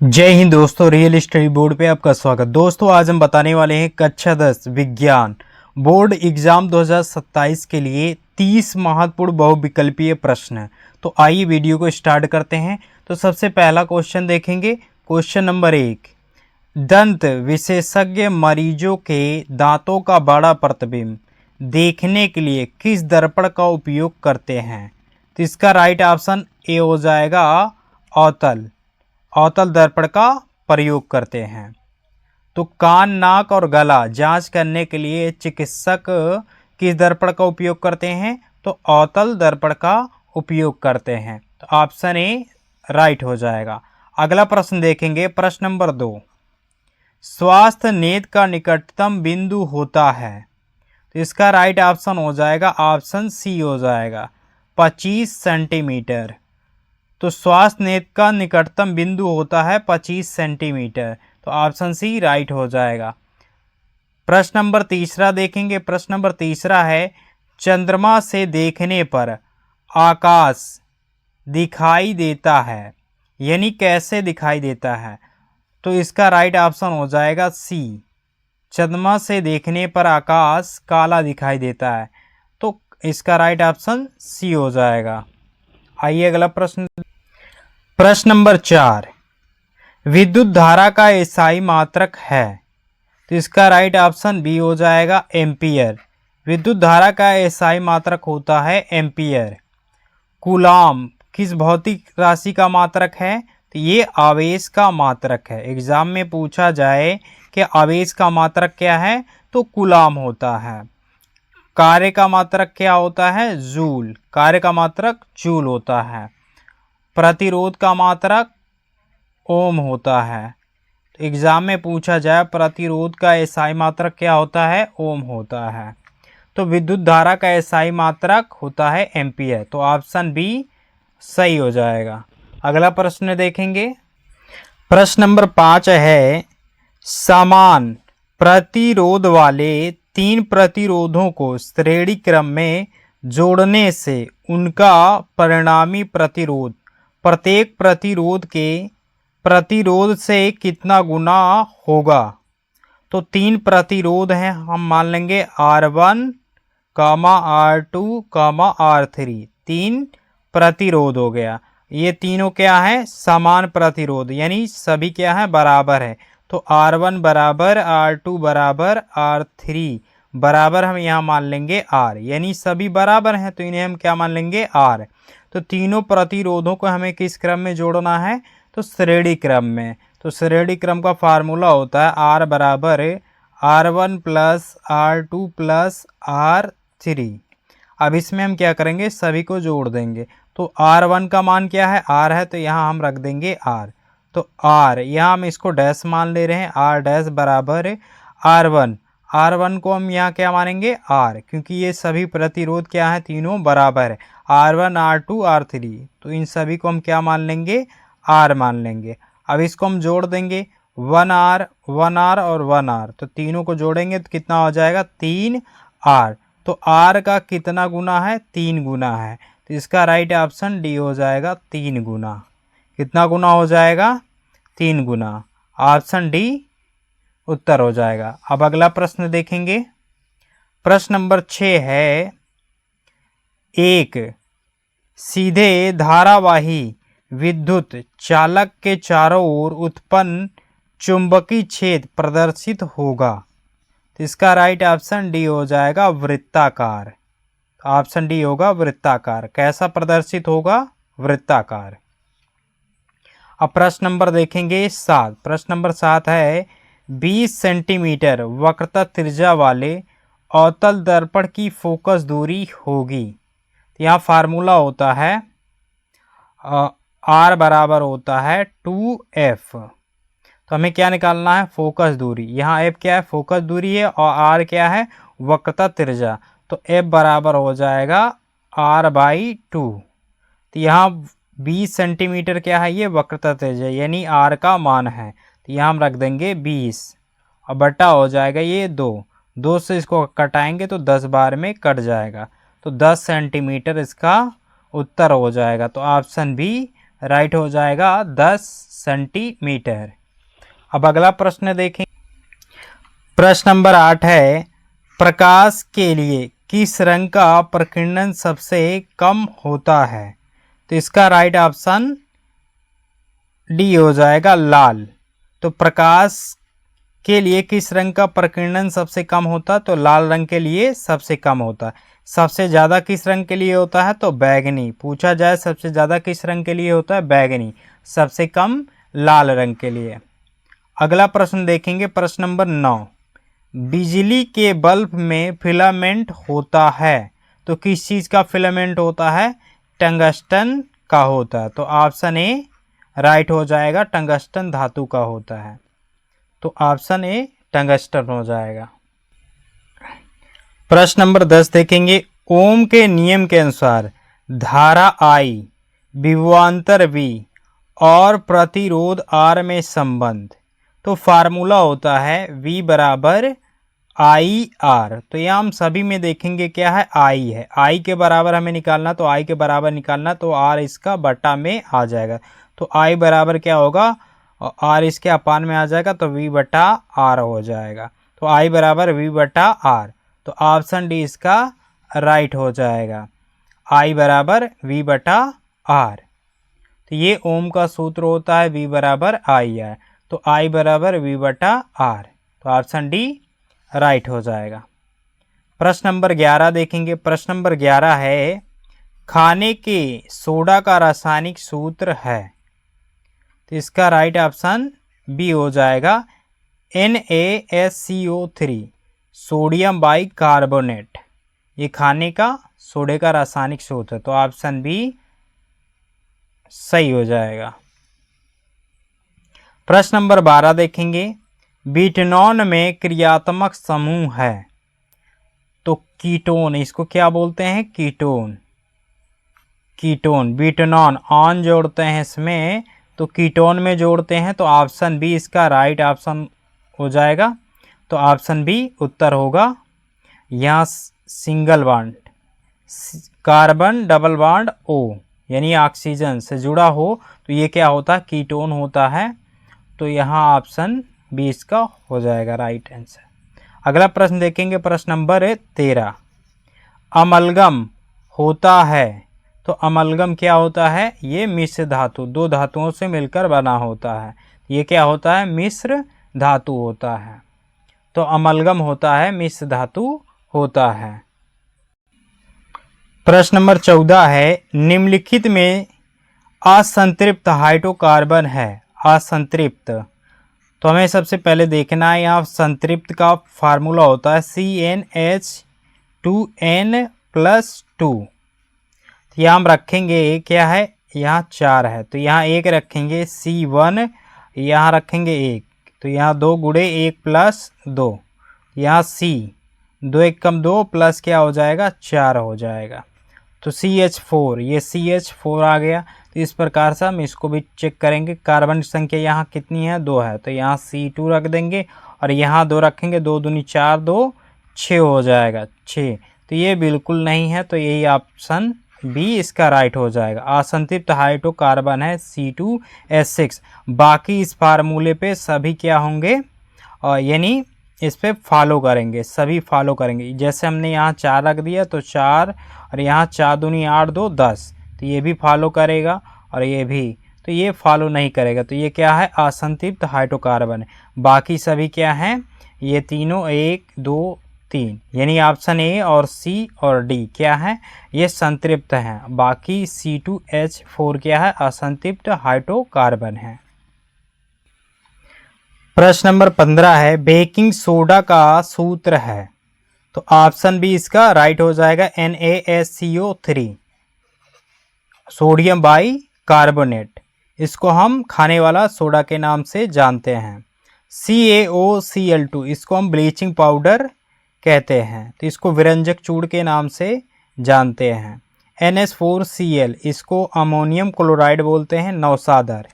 जय हिंद दोस्तों, real study board पे आपका स्वागत। दोस्तों आज हम बताने वाले हैं कक्षा 10 विज्ञान बोर्ड एग्जाम 2027 के लिए 30 महत्वपूर्ण बहुविकल्पीय प्रश्न। तो आइए वीडियो को स्टार्ट करते हैं। तो सबसे पहला क्वेश्चन देखेंगे। क्वेश्चन नंबर 1, दंत विशेषज्ञ मरीजों के दांतों का बड़ा प्रतिबिंब देखने के लिए किस दर्पण का उपयोग करते हैं? तो इसका राइट ऑप्शन ए हो जाएगा अवतल दर्पण का प्रयोग करते हैं। तो कान, नाक और गला जांच करने के लिए चिकित्सक किस दर्पण का उपयोग करते हैं? तो अवतल दर्पण का उपयोग करते हैं। तो ऑप्शन ए राइट हो जाएगा। अगला प्रश्न देखेंगे। प्रश्न नंबर 2, स्वास्थ्य नेत्र का निकटतम बिंदु होता है? तो इसका राइट ऑप्शन हो जाएगा ऑप्शन सी हो जाएगा 25 सेंटीमीटर। तो स्वास्थ्य नेत्र का निकटतम बिंदु होता है 25 सेंटीमीटर। तो ऑप्शन सी राइट हो जाएगा। प्रश्न नंबर 3 देखेंगे। प्रश्न नंबर 3 है, चंद्रमा से देखने पर आकाश दिखाई देता है, यानी कैसे दिखाई देता है? तो इसका राइट ऑप्शन हो जाएगा सी, चंद्रमा से देखने पर आकाश काला दिखाई देता है। तो इसका राइट ऑप्शन सी हो जाएगा। आइए अगला प्रश्न। प्रश्न नंबर 4, विद्युत धारा का एसआई मात्रक है? तो इसका राइट ऑप्शन बी हो जाएगा एम्पियर। विद्युत धारा का एसआई मात्रक होता है एम्पियर। कूलाम किस भौतिक राशि का मात्रक है? तो ये आवेश का मात्रक है। एग्जाम में पूछा जाए कि आवेश का मात्रक क्या है, तो कूलाम होता है। कार्य का मात्रक क्या होता है? जूल। कार्य का मात्रक जूल होता है। प्रतिरोध का मात्रक ओम होता है। तो एग्जाम में पूछा जाए प्रतिरोध का एसआई मात्रक क्या होता है? ओम होता है। तो विद्युत धारा का एसआई मात्रक होता है एम्पियर। तो ऑप्शन बी सही हो जाएगा। अगला प्रश्न देखेंगे। प्रश्न नंबर 5 है, समान प्रतिरोध वाले 3 प्रतिरोधों को श्रेणी क्रम में जोड़ने से उनका परिणामी प्रतिरोध प्रत्येक प्रतिरोध के प्रतिरोध से कितना गुना होगा? तो 3 प्रतिरोध हैं, हम मान लेंगे R1, R2, R3। 3 प्रतिरोध हो गया। ये तीनों क्या है? समान प्रतिरोध, यानी सभी क्या है? बराबर है। तो R1 बराबर R2 बराबर R3 बराबर हम यहाँ मान लेंगे R, यानी सभी बराबर हैं तो इन्हें हम क्या मान लेंगे? R। तो तीनों प्रतिरोधों को हमें किस क्रम में जोड़ना है? तो श्रेणी क्रम में। तो श्रेणी क्रम का फार्मूला होता है R बराबर R1 plus R2 plus R3। अब इसमें हम क्या करेंगे? सभी को जोड़ देंगे। तो R1 का मान क्या है? R है, तो यहाँ हम रख देंगे R। तो R यहाँ हम इसको डैश मान ले रहे हैं, R डैश बराबर R1। R1 को हम यहाँ क्या मानेंगे? R, क्योंकि ये सभी प्रतिरोध क्या है? तीनों बराबर है। R1, R2, R3। तो इन सभी को हम क्या मान लेंगे? R मान लेंगे। अब इसको हम जोड़ देंगे 1R, 1R और 1R। तो तीनों को जोड़ेंगे तो कितना हो जाएगा? 3R। तो R का कितना गुना है? 3 गुना है। तो इसका राइट ऑप्शन डी हो जाएगा 3 गुना। कितना गुना हो जाएगा? 3 गुना। ऑप्शन डी उत्तर हो जाएगा। अब अगला प्रश्न देखेंगे। प्रश्न नंबर 6 है, एक सीधे धारावाही विद्युत चालक के चारों ओर उत्पन्न चुंबकीय क्षेत्र प्रदर्शित होगा। तो इसका राइट ऑप्शन डी हो जाएगा वृत्ताकार। ऑप्शन डी होगा वृत्ताकार। कैसा प्रदर्शित होगा? वृत्ताकार। अब प्रश्न नंबर देखेंगे 7। प्रश्न नंबर 7 है, 20 सेंटीमीटर वक्रता त्रिज्या वाले अवतल दर्पण की फोकस दूरी होगी। तो यहाँ फार्मूला होता है R बराबर होता है 2F। तो हमें क्या निकालना है? फोकस दूरी। यहाँ F क्या है? फोकस दूरी है, और R क्या है? वक्रता त्रिज्या। तो F बराबर हो जाएगा R/2। तो यहाँ 20 सेंटीमीटर क्या है? ये वक्रता त्रिज्या, यानी R का मान है। तो यहाँ हम रख देंगे 20 और बटा हो जाएगा ये 2 से इसको कटाएंगे तो 10 बार में कट जाएगा। तो 10 सेंटीमीटर इसका उत्तर हो जाएगा। तो ऑप्शन बी राइट हो जाएगा 10 सेंटीमीटर। अब अगला प्रश्न देखें। प्रश्न नंबर 8 है, प्रकाश के लिए किस रंग का प्रकीर्णन सबसे कम होता है? तो इसका राइट ऑप्शन डी हो जाएगा, लाल। तो प्रकाश के लिए किस रंग का प्रकीर्णन सबसे कम होता है? तो लाल रंग के लिए सबसे कम होता है। सबसे ज़्यादा किस रंग के लिए होता है? तो बैगनी। पूछा जाए सबसे ज़्यादा किस रंग के लिए होता है? बैगनी। सबसे कम लाल रंग के लिए। अगला प्रश्न देखेंगे, प्रश्न नंबर 9। बिजली के बल्ब में फिलामेंट होता है, तो किस चीज़ का फिलामेंट होता है? टंगस्टन का होता है। तो ऑप्शन ए राइट हो जाएगा, टंगस्टन धातु का होता है। तो ऑप्शन ए टंगस्टन हो जाएगा। प्रश्न नंबर 10 देखेंगे, ओम के नियम के अनुसार धारा I, विभवांतर V और प्रतिरोध R में संबंध। तो फार्मूला होता है V बराबर आई आर। तो यह हम सभी में देखेंगे क्या है? आई है। आई के बराबर हमें निकालना, तो आई के बराबर निकालना, तो आर इसका बटा में आ जाएगा। तो आई बराबर क्या होगा? आर इसके अपान में आ जाएगा, तो वी बटा आर हो जाएगा। तो आई बराबर वी बटा आर। तो ऑप्शन डी इसका राइट हो जाएगा, आई बराबर वी बटा आर। तो ये ओम का सूत्र होता है, वी बराबर आई है। तो आई बराबर वी बटा आर। तो ऑप्शन डी राइट हो जाएगा। प्रश्न नंबर 11 देखेंगे। प्रश्न नंबर 11 है, खाने के सोडा का रासायनिक सूत्र है। तो इसका राइट ऑप्शन बी हो जाएगा, NaSCO3, सोडियम बाई कार्बोनेट। ये खाने का सोडे का रासायनिक सूत्र है। तो ऑप्शन बी सही हो जाएगा। प्रश्न नंबर 12 देखेंगे, बिटनॉन में क्रियात्मक समूह है, तो कीटोन, इसको क्या बोलते हैं? कीटोन। कीटोन बिटनॉन ऑन जोड़ते हैं इसमें, तो कीटोन में जोड़ते हैं। तो ऑप्शन बी इसका राइट ऑप्शन हो जाएगा। तो ऑप्शन बी उत्तर होगा। यहाँ single bond carbon double bond O यानी ऑक्सीजन से जुड़ा हो, तो ये क्या होता है? कीटोन होता है। तो यहाँ ऑप्शन बी इसका हो जाएगा राइट आंसर। अगला प्रश्न देखेंगे, प्रश्न नंबर 13। अमलगम होता है, तो अमलगम क्या होता है? ये मिश्र धातु, दो धातुओं से मिलकर बना होता है। ये क्या होता है? मिश्र धातु होता है। तो अमलगम होता है, मिश्र धातु होता है। प्रश्न नंबर 14 है, निम्नलिखित में असंतृप्त हाइड्रोकार्बन है। असंतृप्त, तो हमें सबसे पहले देखना है, यहाँ संतृप्त का फार्मूला होता है CnH2n+2। यहाँ हम रखेंगे क्या है? यहाँ 4 है, तो यहाँ 1 रखेंगे C1, यहाँ रखेंगे 1, तो यहाँ 2 गुणे 1+2, यहाँ C 2 1 कम 2 प्लस क्या हो जाएगा? 4 हो जाएगा। तो CH4, ये CH4 आ गया। तो इस प्रकार से हम इसको भी चेक करेंगे। कार्बन की संख्या यहाँ कितनी है? 2 है, तो यहाँ C2 रख देंगे और यहाँ 2 रखेंगे, 2 दूनी 4, 2 6 हो जाएगा, 6। तो ये बिल्कुल नहीं है, तो यही ऑप्शन बी इसका राइट हो जाएगा। असंतृप्त हाइड्रोकार्बन है C2H6। बाकी इस फार्मूले पे सभी क्या होंगे? यानी इस पे फॉलो करेंगे, सभी फॉलो करेंगे। जैसे हमने यहाँ 4 रख दिया, तो 4 और यहाँ 4 दूनी 8, 2 10, तो ये भी फॉलो करेगा और ये भी, तो ये फॉलो नहीं करेगा। तो ये क्या है? असंतृप्त हाइड्रोकार्बन है। बाकी सभी क्या हैं? ये तीनों 1 2 3, यानी ऑप्शन ए और सी और डी क्या है? ये संतृप्त हैं। बाकी C2H4 क्या है? असंतृप्त हाइड्रोकार्बन है। प्रश्न नंबर 15 है, बेकिंग सोडा का सूत्र है, तो ऑप्शन बी इसका राइट हो जाएगा, NaSCO3, सोडियम बाई कार्बोनेट। इसको हम खाने वाला सोडा के नाम से जानते हैं। CaOCl2, इसको हम ब्लीचिंग पाउडर कहते हैं, तो इसको विरंजक चूड़ के नाम से जानते हैं। NH4Cl, इसको अमोनियम क्लोराइड बोलते हैं, नौसादर।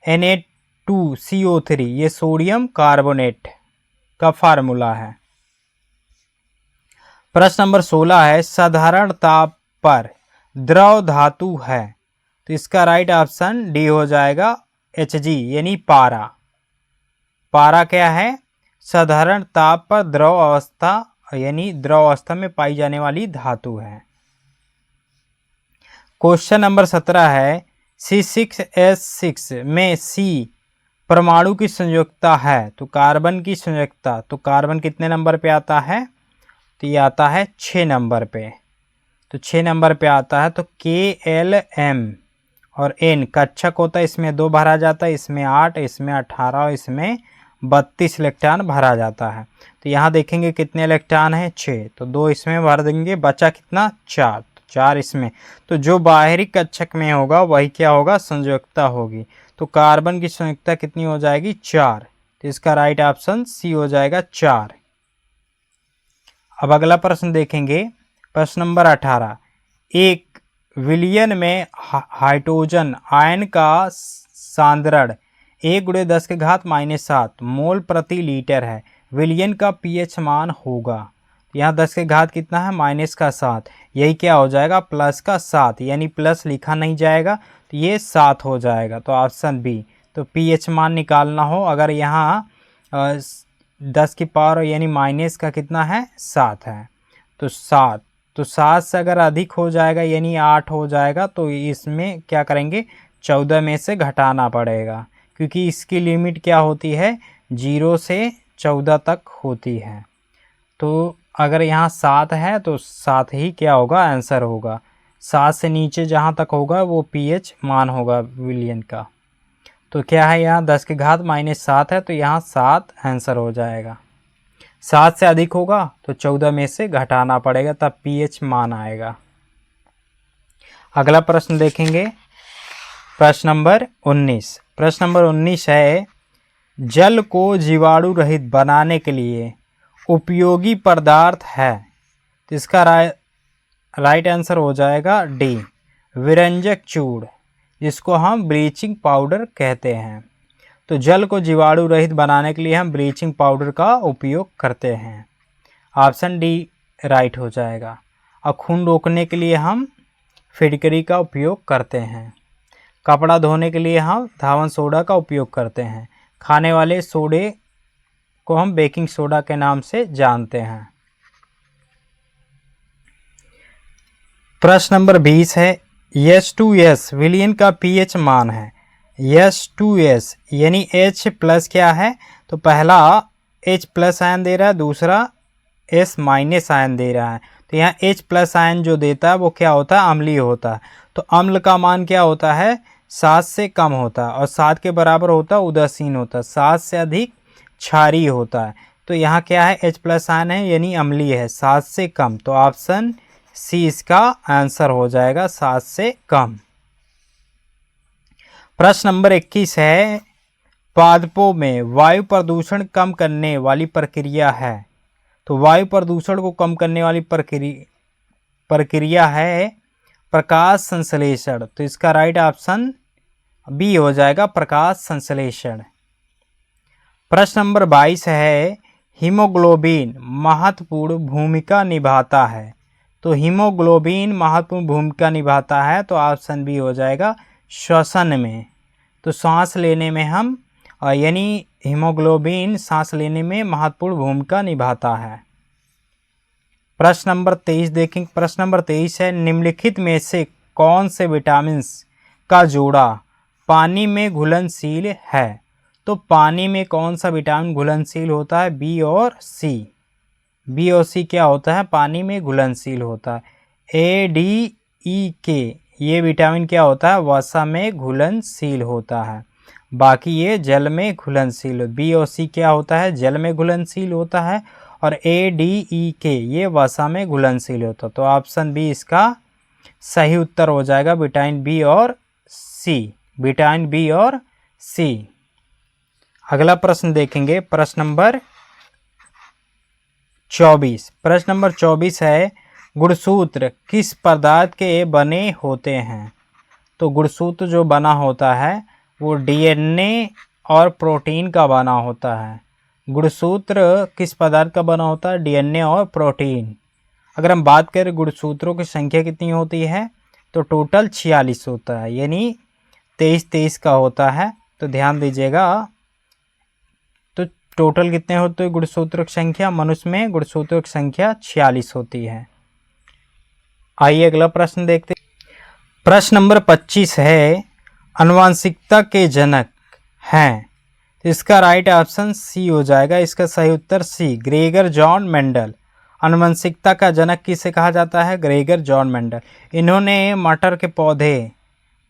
Na2CO3, ये सोडियम कार्बोनेट का फार्मूला है। प्रश्न नंबर 16 है, साधारण ताप पर द्रव धातु है, तो इसका राइट ऑप्शन डी हो जाएगा, Hg यानी पारा। पारा क्या है? साधारण ताप पर द्रव अवस्था यानी द्रव अवस्था में पाई जाने वाली धातु है। क्वेश्चन नंबर 17 है C6H6 में C परमाणु की संयोजकता है, तो कार्बन की संयोजकता, तो कार्बन कितने नंबर पे आता है? तो ये आता है 6 नंबर पे। तो 6 नंबर पे आता है। तो KLM और N कक्षक होता है, इसमें 2 भरा जाता है, इसमें 8, इसमें 18 और इसमें 32 इलेक्ट्रॉन भरा जाता है। तो यहाँ देखेंगे कितने इलेक्ट्रॉन है? 6, तो 2 इसमें भर देंगे, बचा कितना? 4, 4 इसमें। तो जो बाहरी कक्षक में होगा वही क्या होगा? संयोजकता होगी। तो कार्बन की संयोजकता कितनी हो जाएगी? 4। तो इसका राइट ऑप्शन सी हो जाएगा 4। अब अगला प्रश्न देखेंगे, प्रश्न नंबर 18। एक विलयन में हाइड्रोजन आयन का सांद्रण 1×10⁻⁷ मोल प्रति लीटर है। विलयन का पीएच मान होगा। यहाँ 10 के घात कितना है? -7। यही क्या हो जाएगा? +7, यानी प्लस लिखा नहीं जाएगा, तो ये 7 हो जाएगा। तो ऑप्शन बी। तो पीएच मान निकालना हो, अगर यहाँ 10 की पावर यानी माइनस का कितना है? 7 है, तो 7। तो 7 से अगर अधिक हो जाएगा यानी 8 हो जाएगा, तो इसमें क्या करेंगे? 14 में से घटाना पड़ेगा, क्योंकि इसकी लिमिट क्या होती है? 0 से 14 तक होती है। तो अगर यहाँ 7 है तो 7 ही क्या होगा? आंसर होगा। 7 से नीचे जहाँ तक होगा वो पीएच मान होगा विलयन का। तो क्या है? यहाँ 10 के घात -7 है, तो यहाँ 7 आंसर हो जाएगा। 7 से अधिक होगा तो 14 में से घटाना पड़ेगा, तब पीएच मान आएगा। अगला प्रश्न देखेंगे, प्रश्न नंबर 19। प्रश्न नंबर 19 है जल को जीवाणु रहित बनाने के लिए उपयोगी पदार्थ है। तो इसका राइट आंसर हो जाएगा डी, विरंजक चूर्ण, जिसको हम ब्लीचिंग पाउडर कहते हैं। तो जल को जीवाणु रहित बनाने के लिए हम ब्लीचिंग पाउडर का उपयोग करते हैं। ऑप्शन डी राइट हो जाएगा। और खून रोकने के लिए हम फिटकरी का उपयोग करते हैं। कपड़ा धोने के लिए हम धावन सोडा का उपयोग करते हैं। खाने वाले सोडे को हम बेकिंग सोडा के नाम से जानते हैं। प्रश्न नंबर 20 है H2S विलयन का पीएच मान है। H2S यानी H+ क्या है? तो पहला H+ आयन दे रहा है, दूसरा S- आयन दे रहा है। तो यहाँ H+ आयन जो देता है वो क्या होता है? अम्लीय होता है। तो अम्ल का मान क्या होता है? 7 से कम होता है, और 7 के बराबर होता है उदासीन होता है। 7 से अधिक क्षारीय होता है। तो यहाँ क्या है? H+ आयन है यानी अम्लीय है, 7 से कम। तो ऑप्शन सी इसका आंसर हो जाएगा, 7 से कम। प्रश्न नंबर 21 है पादपों में वायु प्रदूषण कम करने वाली प्रक्रिया है। तो वायु प्रदूषण को कम करने वाली प्रक्रिया है प्रकाश संश्लेषण। तो इसका राइट ऑप्शन बी हो जाएगा, प्रकाश संश्लेषण। प्रश्न नंबर 22 है हीमोग्लोबिन महत्वपूर्ण भूमिका निभाता है। तो हीमोग्लोबिन महत्वपूर्ण भूमिका निभाता है, तो ऑप्शन बी हो जाएगा, श्वसन में। तो सांस लेने में हम यानी हीमोग्लोबिन सांस लेने में महत्वपूर्ण भूमिका निभाता है। प्रश्न नंबर 23 देखें। प्रश्न नंबर 23 है निम्नलिखित में से कौन से विटामिन का जोड़ा पानी में घुलनशील है। तो पानी में कौन सा विटामिन घुलनशील होता है? बी और सी। बी और सी क्या होता है? पानी में घुलनशील होता है। ADEK ये विटामिन क्या होता है? वसा में घुलनशील होता है, बाकी ये जल में घुलनशील। बी और सी क्या होता है? जल में घुलनशील होता है, और ADEK ये वसा में घुलनशील होता है। तो ऑप्शन बी इसका सही उत्तर हो जाएगा, विटामिन बी और सी। विटामिन बी और सी। अगला प्रश्न देखेंगे, प्रश्न नंबर 24। प्रश्न नंबर 24 है गुणसूत्र किस पदार्थ के बने होते हैं। तो गुणसूत्र जो बना होता है वो DNA और प्रोटीन का बना होता है। गुणसूत्र किस पदार्थ का बना होता है? DNA और प्रोटीन। अगर हम बात करें गुणसूत्रों की संख्या कितनी होती है, तो टोटल 46 होता है, यानी 23 का होता है। तो तो ध्यान दीजिएगा। तो टोटल कितने होते हैं गुणसूत्रों की संख्या? मनुष्य में गुणसूत्रों की संख्या 46 होती है। आइए अगला प्रश्न देखते हैं। प्रश्न नंबर 25 है, आनुवंशिकता के जनक हैं। इसका राइट ऑप्शन सी हो जाएगा। इसका सही उत्तर सी, ग्रेगर जॉन मेंडल। आनुवंशिकता का जनक किसे कहा जाता है? Gregor John Mendel. इन्होंने मटर के पौधे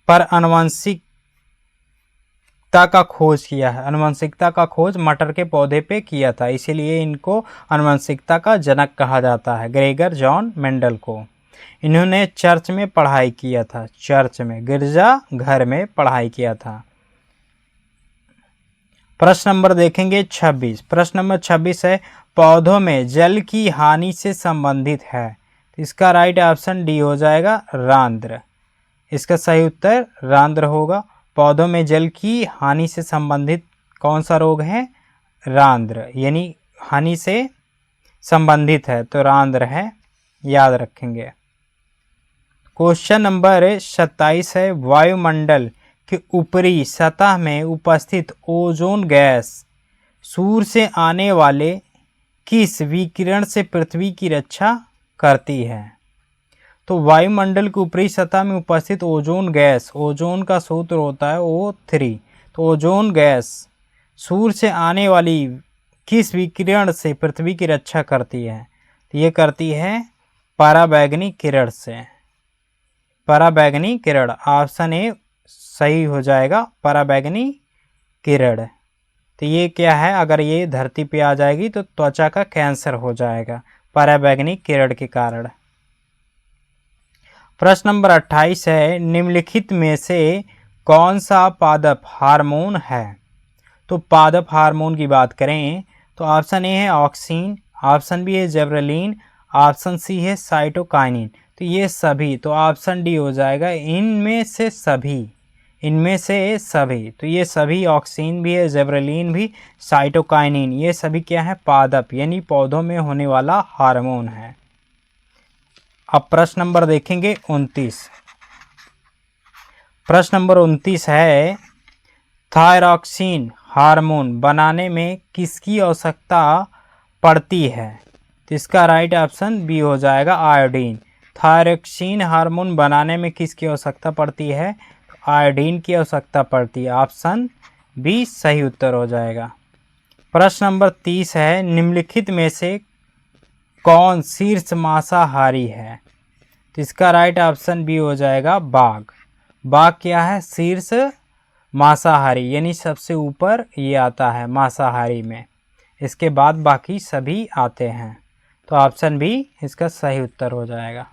पर आनुवंशिकता का खोज किया है। आनुवंशिकता का खोज मटर के पौधे पे किया था, इसीलिए इनको आनुवंशिकता का जनक कहा जाता है, ग्रेगर जॉन मेंडल को। इन्होंने चर्च में पढ़ाई किया था, चर्च में, गिरजा घर में पढ़ाई किया था। प्रश्न नंबर देखेंगे 26। प्रश्न नंबर 26 है, पौधों में जल की हानि से संबंधित है। इसका राइट ऑप्शन डी हो जाएगा, रांद्र। इसका सही उत्तर रांद्र होगा। पौधों में जल की हानि से संबंधित कौन सा रोग है? रांद्र, यानी हानि से संबंधित है तो रांद्र है, याद रखेंगे। क्वेश्चन नंबर 27 है, वायुमंडल के ऊपरी सतह में उपस्थित ओजोन गैस सूर्य से आने वाले किस विकिरण से पृथ्वी की रक्षा करती है? तो वायुमंडल की ऊपरी सतह में उपस्थित ओजोन गैस, ओजोन का सूत्र होता है O3, तो ओजोन गैस सूर्य से आने वाली किस विकिरण से पृथ्वी की रक्षा करती है? तो ये करती है पराबैंगनी किरण से। पराबैंगनी किरण, ऑप्शन ए सही हो जाएगा, पराबैंगनी किरण। तो ये क्या है? अगर ये धरती पे आ जाएगी तो त्वचा का कैंसर हो जाएगा पराबैंगनी किरण के कारण। प्रश्न नंबर 28 है, निम्नलिखित में से कौन सा पादप हार्मोन है? तो पादप हार्मोन की बात करें तो ऑप्शन ए है ऑक्सिन, ऑप्शन बी है जेब्रेलिन, ऑप्शन सी है साइटोकाइनिन। तो ये सभी, तो ऑप्शन डी हो जाएगा, इनमें से सभी, इनमें से सभी। तो ये सभी, ऑक्सिन भी है, जेब्रेलिन भी, साइटोकाइनिन, ये सभी क्या है? पादप, यानी पौधों में होने वाला हार्मोन है। अब प्रश्न नंबर देखेंगे 29। प्रश्न नंबर 29 है, थायरॉक्सिन हार्मोन बनाने में किसकी आवश्यकता पड़ती है? तो इसका राइट ऑप्शन बी हो जाएगा, आयोडीन। थायरॉक्सिन हार्मोन बनाने में किसकी आवश्यकता पड़ती है? आयोडीन की आवश्यकता पड़ती है, ऑप्शन बी सही उत्तर हो जाएगा। प्रश्न नंबर 30 है, निम्नलिखित में से कौन शीर्ष मांसाहारी है? तो इसका राइट ऑप्शन बी हो जाएगा, बाघ। बाघ क्या है? शीर्ष मांसाहारी, यानी सबसे ऊपर ये आता है मांसाहारी में, इसके बाद बाकी सभी आते हैं। तो ऑप्शन बी इसका सही उत्तर हो जाएगा।